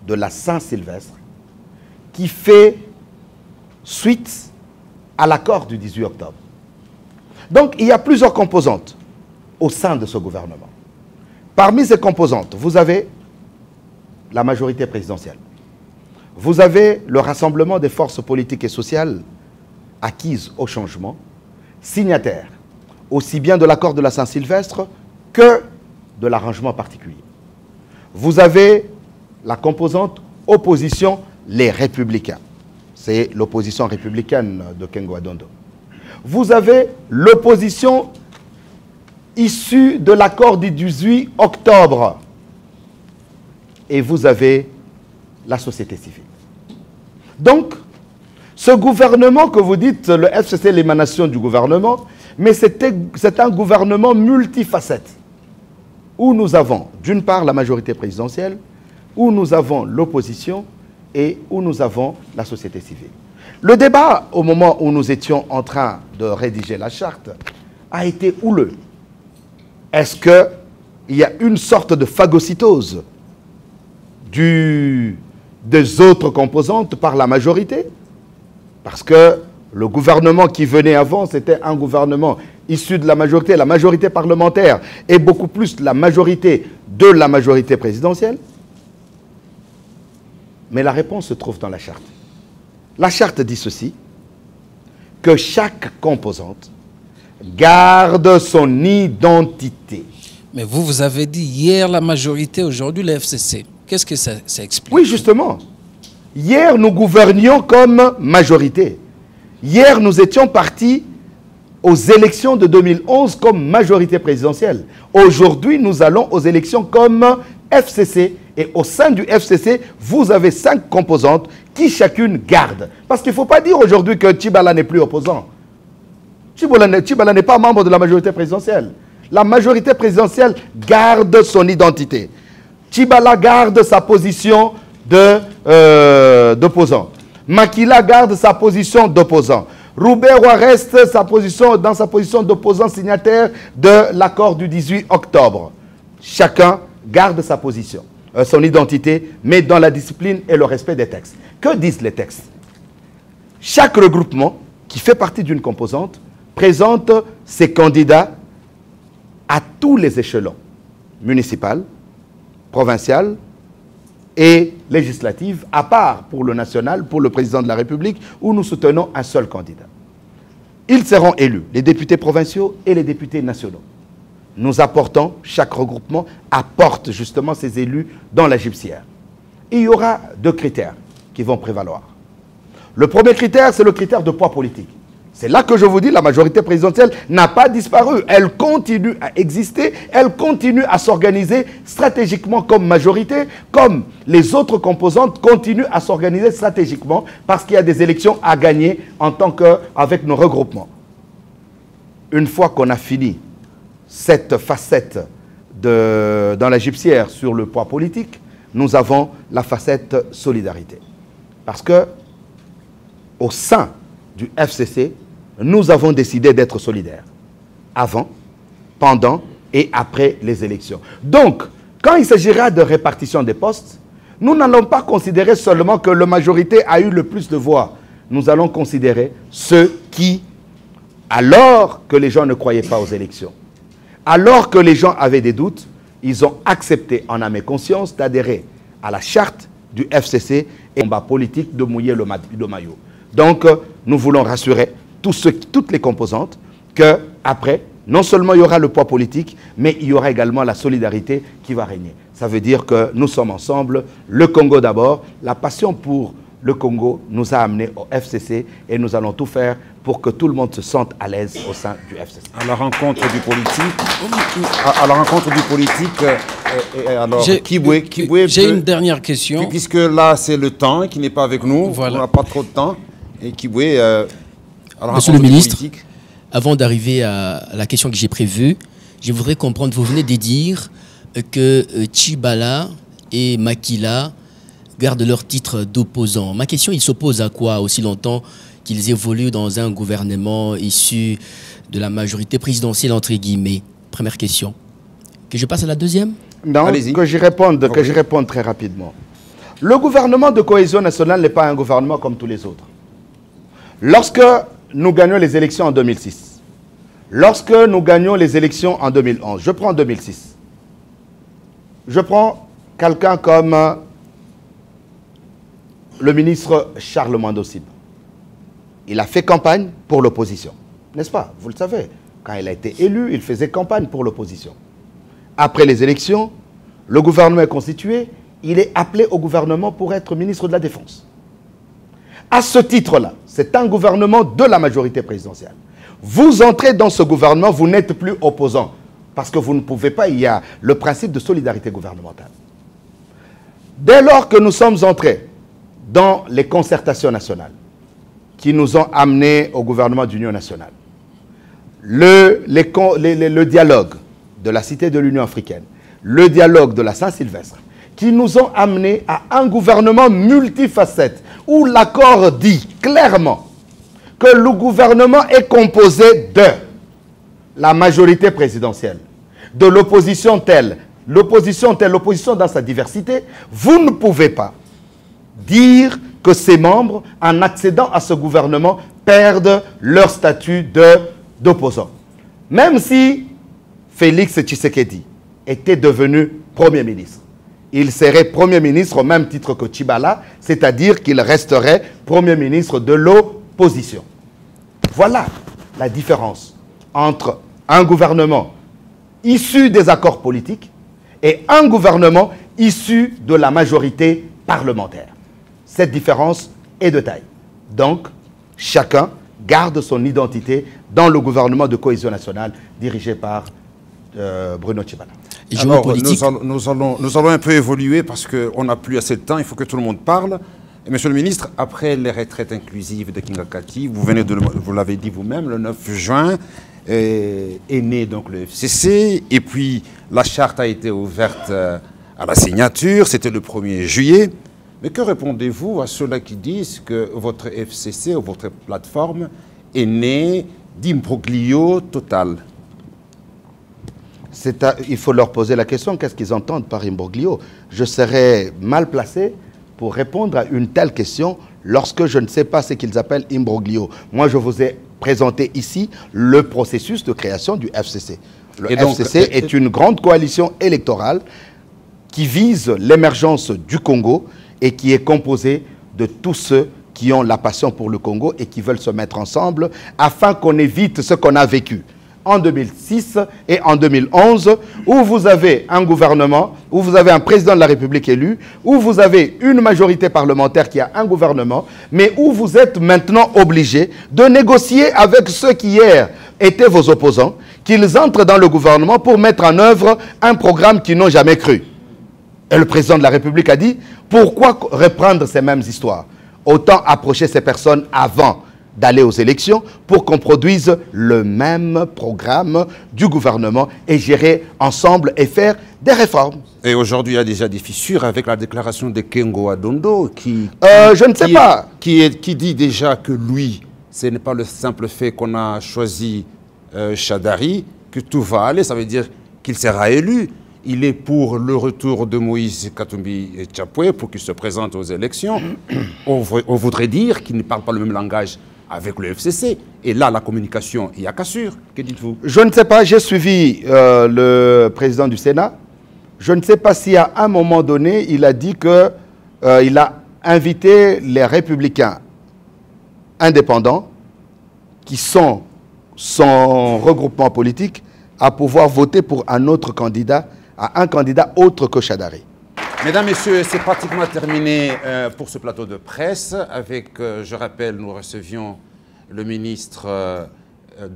de la Saint-Sylvestre qui fait suite à l'accord du 18 octobre. Donc, il y a plusieurs composantes au sein de ce gouvernement. Parmi ces composantes, vous avez la majorité présidentielle. Vous avez le rassemblement des forces politiques et sociales acquises au changement, signataires aussi bien de l'accord de la Saint-Sylvestre que de l'arrangement particulier. Vous avez la composante opposition, les Républicains. C'est l'opposition républicaine de Kengo Adondo. Vous avez l'opposition issue de l'accord du 18 octobre. Et vous avez la société civile. Donc, ce gouvernement que vous dites, le FCC, l'émanation du gouvernement, mais c'est un gouvernement multifacette, où nous avons, d'une part, la majorité présidentielle, où nous avons l'opposition et où nous avons la société civile. Le débat, au moment où nous étions en train de rédiger la charte, a été houleux. Est-ce qu'il y a une sorte de phagocytose des autres composantes par la majorité? Parce que le gouvernement qui venait avant, c'était un gouvernement issu de la majorité parlementaire, et beaucoup plus la majorité de la majorité présidentielle. Mais la réponse se trouve dans la charte. La charte dit ceci, que chaque composante garde son identité. Mais vous avez dit hier la majorité, aujourd'hui le FCC. Qu'est-ce que ça explique? Oui, justement. Hier, nous gouvernions comme majorité. Hier, nous étions partis aux élections de 2011 comme majorité présidentielle. Aujourd'hui, nous allons aux élections comme FCC. Et au sein du FCC, vous avez 5 composantes qui chacune garde. Parce qu'il ne faut pas dire aujourd'hui que Tchibala n'est plus opposant. Tchibala n'est pas membre de la majorité présidentielle. La majorité présidentielle garde son identité. Tchibala garde sa position d'opposant. Makila garde sa position d'opposant. Roubaix-Roy reste dans sa position d'opposant signataire de l'accord du 18 octobre. Chacun garde sa position, son identité, mais dans la discipline et le respect des textes. Que disent les textes? Chaque regroupement qui fait partie d'une composante présente ses candidats à tous les échelons, municipal, provincial et législatif, à part pour le national, pour le président de la République, où nous soutenons un seul candidat. Ils seront élus, les députés provinciaux et les députés nationaux. Nous apportons, chaque regroupement apporte justement ses élus dans la gypsière. Il y aura 2 critères qui vont prévaloir. Le premier critère, c'est le critère de poids politique. C'est là que je vous dis, la majorité présidentielle n'a pas disparu. Elle continue à exister, elle continue à s'organiser stratégiquement comme majorité, comme les autres composantes continuent à s'organiser stratégiquement parce qu'il y a des élections à gagner en tant qu'avec nos regroupements. Une fois qu'on a fini cette facette dans la gypsière sur le poids politique, nous avons la facette solidarité. Parce que au sein du FCC, nous avons décidé d'être solidaires. Avant, pendant et après les élections. Donc, quand il s'agira de répartition des postes, nous n'allons pas considérer seulement que la majorité a eu le plus de voix. Nous allons considérer ceux qui, alors que les gens ne croyaient pas aux élections, alors que les gens avaient des doutes, ils ont accepté en âme et conscience d'adhérer à la charte du FCC et au combat politique de mouiller le maillot. Donc, nous voulons rassurer toutes les composantes qu'après, non seulement il y aura le poids politique, mais il y aura également la solidarité qui va régner. Ça veut dire que nous sommes ensemble, le Congo d'abord. La passion pour le Congo nous a amenés au FCC et nous allons tout faire pour que tout le monde se sente à l'aise au sein du FCC. À la rencontre du politique, alors j'ai une dernière question. Puisque là c'est le temps qui n'est pas avec nous, voilà. On n'a pas trop de temps. Et Kibwe, Monsieur le ministre, avant d'arriver à la question que j'ai prévue, je voudrais comprendre, vous venez de dire que Tchibala et Makila gardent leur titre d'opposant. Ma question, ils s'opposent à quoi aussi longtemps qu'ils évoluent dans un gouvernement issu de la majorité présidentielle, entre guillemets? Première question. Que je passe à la deuxième? Non, que j'y réponde très rapidement. Le gouvernement de cohésion nationale n'est pas un gouvernement comme tous les autres. Lorsque nous gagnons les élections en 2006, lorsque nous gagnons les élections en 2011, je prends 2006, je prends quelqu'un comme le ministre Charles Mando Sib. Il a fait campagne pour l'opposition, n'est-ce pas? Vous le savez, quand il a été élu, il faisait campagne pour l'opposition. Après les élections, le gouvernement est constitué, il est appelé au gouvernement pour être ministre de la Défense. À ce titre-là, c'est un gouvernement de la majorité présidentielle. Vous entrez dans ce gouvernement, vous n'êtes plus opposant. Parce que vous ne pouvez pas, il y a le principe de solidarité gouvernementale. Dès lors que nous sommes entrés dans les concertations nationales, qui nous ont amenés au gouvernement d'union nationale, le dialogue de la Cité de l'Union africaine, le dialogue de la Saint-Sylvestre, qui nous ont amenés à un gouvernement multifacette, où l'accord dit clairement que le gouvernement est composé de la majorité présidentielle, de l'opposition telle, l'opposition dans sa diversité. Vous ne pouvez pas dire que ces membres, en accédant à ce gouvernement, perdent leur statut d'opposant. Même si Félix Tshisekedi était devenu Premier ministre, il serait Premier ministre au même titre que Tchibala, c'est-à-dire qu'il resterait Premier ministre de l'opposition. Voilà la différence entre un gouvernement issu des accords politiques et un gouvernement issu de la majorité parlementaire. Cette différence est de taille. Donc, chacun garde son identité dans le gouvernement de cohésion nationale dirigé par Bruno Tshibala. Alors, nous allons un peu évoluer parce qu'on n'a plus assez de temps, il faut que tout le monde parle. Et Monsieur le ministre, après les retraites inclusives de Kingakati, vous l'avez dit vous-même, le 9 juin est né donc le FCC, et puis la charte a été ouverte à la signature, c'était le 1er juillet. Mais que répondez-vous à ceux-là qui disent que votre FCC ou votre plateforme est née d'imbroglio total? Il faut leur poser la question, qu'est-ce qu'ils entendent par imbroglio? Je serais mal placé pour répondre à une telle question lorsque je ne sais pas ce qu'ils appellent imbroglio. Moi, je vous ai présenté ici le processus de création du FCC. Le FCC est une grande coalition électorale qui vise l'émergence du Congo et qui est composée de tous ceux qui ont la passion pour le Congo et qui veulent se mettre ensemble afin qu'on évite ce qu'on a vécu en 2006 et en 2011, où vous avez un gouvernement, où vous avez un président de la République élu, où vous avez une majorité parlementaire qui a un gouvernement, mais où vous êtes maintenant obligés de négocier avec ceux qui hier étaient vos opposants, qu'ils entrent dans le gouvernement pour mettre en œuvre un programme qu'ils n'ont jamais cru. Et le président de la République a dit, pourquoi reprendre ces mêmes histoires? Autant approcher ces personnes avant d'aller aux élections pour qu'on produise le même programme du gouvernement et gérer ensemble et faire des réformes. Et aujourd'hui, il y a déjà des fissures avec la déclaration de Kengo Adondo qui dit déjà que lui, ce n'est pas le simple fait qu'on a choisi Chadari, que tout va aller, ça veut dire qu'il sera élu. Il est pour le retour de Moïse Katumbi Tchapoué pour qu'il se présente aux élections. On voudrait dire qu'il ne parle pas le même langage avec le FCC. Et là, la communication, il y a cassure. Que dites-vous? Je ne sais pas, j'ai suivi le président du Sénat. Je ne sais pas si à un moment donné, il a dit qu'il a invité les républicains indépendants, qui sont son regroupement politique, à pouvoir voter pour un autre candidat, à un candidat autre que Chadari. Mesdames, Messieurs, c'est pratiquement terminé pour ce plateau de presse. Avec, je rappelle, nous recevions le ministre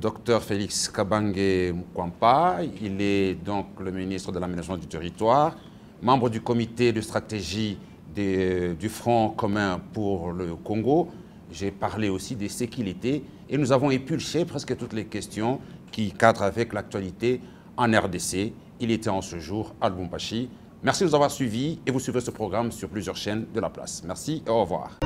Dr Félix Kabange Mukwampa. Il est donc le ministre de l'aménagement du territoire, membre du comité de stratégie du Front commun pour le Congo. J'ai parlé aussi de ce qu'il était et nous avons épulché presque toutes les questions qui cadrent avec l'actualité en RDC. Il était en ce jour à Lubumbashi. Merci de nous avoir suivis et vous suivez ce programme sur plusieurs chaînes de la place. Merci et au revoir.